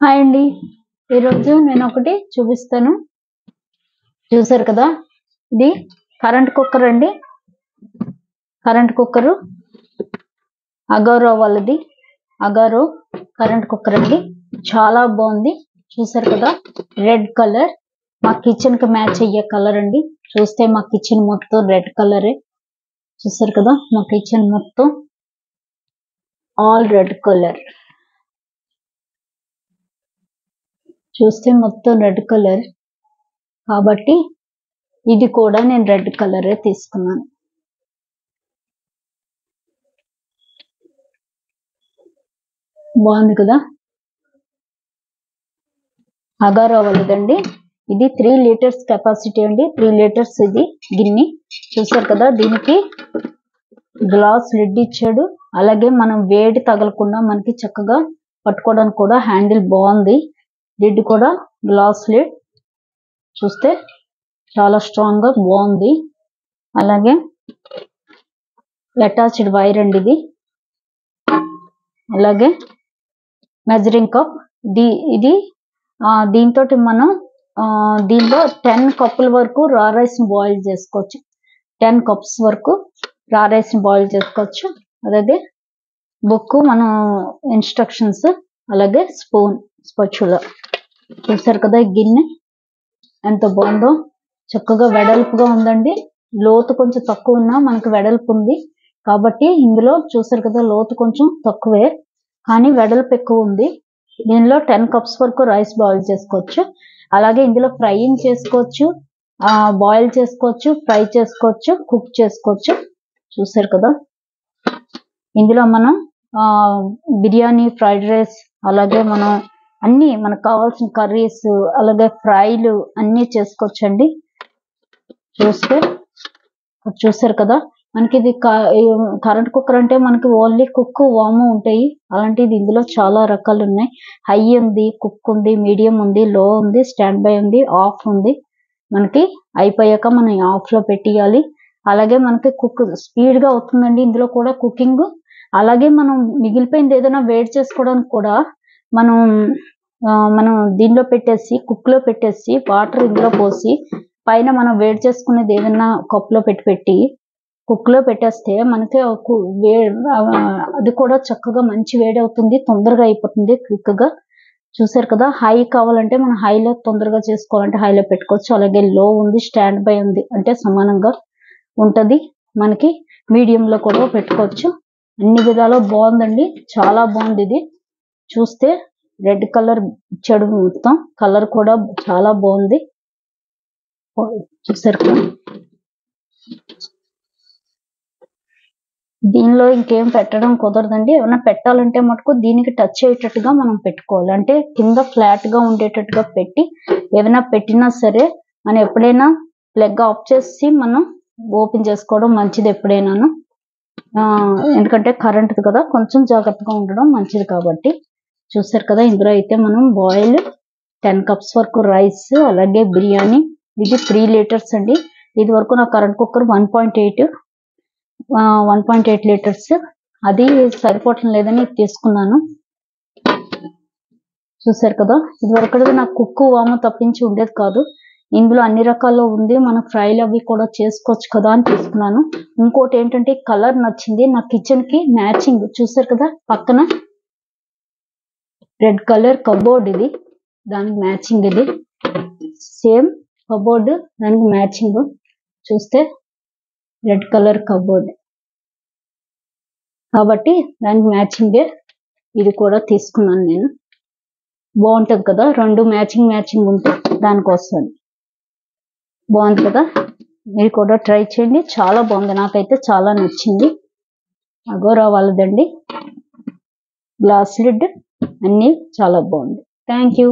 Hi అండి. ఈరోజు నేను ఒకటి చూపిస్తాను. చూసారు కదా, ఇది కరెంట్ కుక్కర్ అండి. కరెంట్ కుక్కరు అగారో వాళ్ళది. అగారో కరెంట్ కుక్కర్ అండి. చాలా బాగుంది. చూసారు కదా, రెడ్ కలర్ మా కిచెన్ కి మ్యాచ్ అయ్యే కలర్ అండి. చూస్తే మా కిచెన్ మొత్తం రెడ్ కలరే. చూసారు కదా, మా కిచెన్ మొత్తం ఆల్ రెడ్ కలర్. చూస్తే మొత్తం రెడ్ కలర్ కాబట్టి ఇది కూడా నేను రెడ్ కలరే తీసుకున్నాను. బాగుంది కదా. అగారో వాళ్ళదండి. ఇది 3 లీటర్స్ కెపాసిటీ అండి. 3 లీటర్స్ ఇది గిన్నె. చూసారు కదా, దీనికి గ్లాస్ లిడ్ ఇచ్చాడు. అలాగే మనం వేడి తగలకుండా మనకి చక్కగా పట్టుకోవడానికి కూడా హ్యాండిల్ బాగుంది. లిడ్ కూడా గ్లాస్ లిడ్. చూస్తే చాలా స్ట్రాంగ్ గా బాగుంది. అలాగే అటాచ్డ్ వైర్ అండి ఇది. అలాగే మెజరింగ్ కప్. ఇది దీంతో మనం దీనిలో 10 కప్పుల వరకు రా రైస్ ని బాయిల్ చేసుకోవచ్చు. 10 కప్స్ వరకు రా రైస్ ని బాయిల్ చేసుకోవచ్చు. అలాగే బుక్, మనం ఇన్స్ట్రక్షన్స్, అలాగే స్పూన్, స్పచులా. చూసారు కదా, గిన్నె ఎంత బాగుందో. చక్కగా వెడల్పుగా ఉందండి. లోతు కొంచెం తక్కువ ఉన్నా మనకు వెడల్పు ఉంది కాబట్టి ఇందులో చూసారు కదా, లోతు కొంచెం తక్కువే కానీ వెడల్పు ఎక్కువ ఉంది. దీనిలో 10 కప్స్ వరకు రైస్ బాయిల్ చేసుకోవచ్చు. అలాగే ఇందులో ఫ్రైయింగ్ చేసుకోవచ్చు, బాయిల్ చేసుకోవచ్చు, ఫ్రై చేసుకోవచ్చు, కుక్ చేసుకోవచ్చు. చూసారు కదా, ఇందులో మనం బిర్యానీ, ఫ్రైడ్ రైస్, అలాగే మనం అన్ని మనకు కావాల్సిన కర్రీస్, అలాగే ఫ్రైలు అన్ని చేసుకోవచ్చు అండి. చూసారు కదా, మనకి ఇది కరెంట్ కుక్కర్ అంటే మనకి ఓన్లీ కుక్, వాము ఉంటాయి. అలాంటిది ఇందులో చాలా రకాలు ఉన్నాయి. హై ఉంది, కుక్ ఉంది, మీడియం ఉంది, లో ఉంది, స్టాండ్ బై ఉంది, ఆఫ్ ఉంది. మనకి అయిపోయాక మనం ఆఫ్ లో పెట్టియాలి. అలాగే మనకి కుక్ స్పీడ్ గా అవుతుందండి ఇందులో కూడా కుకింగ్. అలాగే మనం మిగిలిపోయింది ఏదైనా వేడి చేసుకోవడానికి కూడా మనం దీనిలో పెట్టేసి, కుక్ లో పెట్టేసి, వాటర్ ఇందులో పోసి పైన మనం వేడి చేసుకునేది ఏదైనా కప్పులో పెట్టి కుక్ లో పెట్టేస్తే మనకి అది కూడా చక్కగా మంచి వేడి అవుతుంది. తొందరగా అయిపోతుంది క్విక్ గా. చూసారు కదా, హై కావాలంటే మనం హైలో తొందరగా చేసుకోవాలంటే హైలో పెట్టుకోవచ్చు. అలాగే లో ఉంది, స్టాండ్ బై ఉంది అంటే సమానంగా ఉంటది. మనకి మీడియం లో కూడా పెట్టుకోవచ్చు. అన్ని విధాలు బాగుందండి. చాలా బాగుంది ఇది. చూస్తే రెడ్ కలర్ ఇచ్చాడు. మొత్తం కలర్ కూడా చాలా బాగుంది. చూసారు కదా, దీనిలో ఇంకేం పెట్టడం కుదరదండి. ఏమైనా పెట్టాలంటే మటుకు దీనికి టచ్ అయ్యేటట్టుగా మనం పెట్టుకోవాలి. అంటే కింద ఫ్లాట్ గా ఉండేటట్టుగా పెట్టి ఏమైనా పెట్టినా సరే మనం ఎప్పుడైనా ప్లగ్ ఆఫ్ చేసి మనం ఓపెన్ చేసుకోవడం మంచిది ఎప్పుడైనాను. ఎందుకంటే కరెంట్ కదా, కొంచెం జాగ్రత్తగా ఉండడం మంచిది కాబట్టి. చూసారు కదా, ఇందులో అయితే మనం బాయిల్ 10 కప్స్ వరకు రైస్, అలాగే బిర్యానీ. ఇది 3 లీటర్స్ అండి. ఇది వరకు నా కరెంట్ కుక్కర్ 1.8 లీటర్స్. అది సరిపోవటం లేదని తీసుకున్నాను. చూసారు కదా, ఇది వరకు నాకు కుక్కు, వాము తప్పించి ఉండేది కాదు. ఇందులో అన్ని రకాల్లో ఉంది. మనం ఫ్రైలు అవి కూడా చేసుకోవచ్చు కదా అని తీసుకున్నాను. ఇంకోటి ఏంటంటే కలర్ నచ్చింది నా కిచెన్ కి మ్యాచింగ్. చూసారు కదా, పక్కన రెడ్ కలర్ కబోర్డ్, ఇది దానికి మ్యాచింగ్. ఇది సేమ్ కబోర్డ్, దానికి మ్యాచింగ్. చూస్తే రెడ్ కలర్ కబోర్డ్ కాబట్టి దానికి మ్యాచింగే ఇది కూడా తీసుకున్నాను నేను. బాగుంటది కదా, రెండు మ్యాచింగ్ ఉంటే దానికోసం. బాగుంది కదా, మీరు కూడా ట్రై చేయండి. చాలా బాగుంది, నాకైతే చాలా నచ్చింది. అగోరా వాళ్ళదండి. గ్లాస్ లిడ్ అన్ని చాలా బాగుంది. Thank you.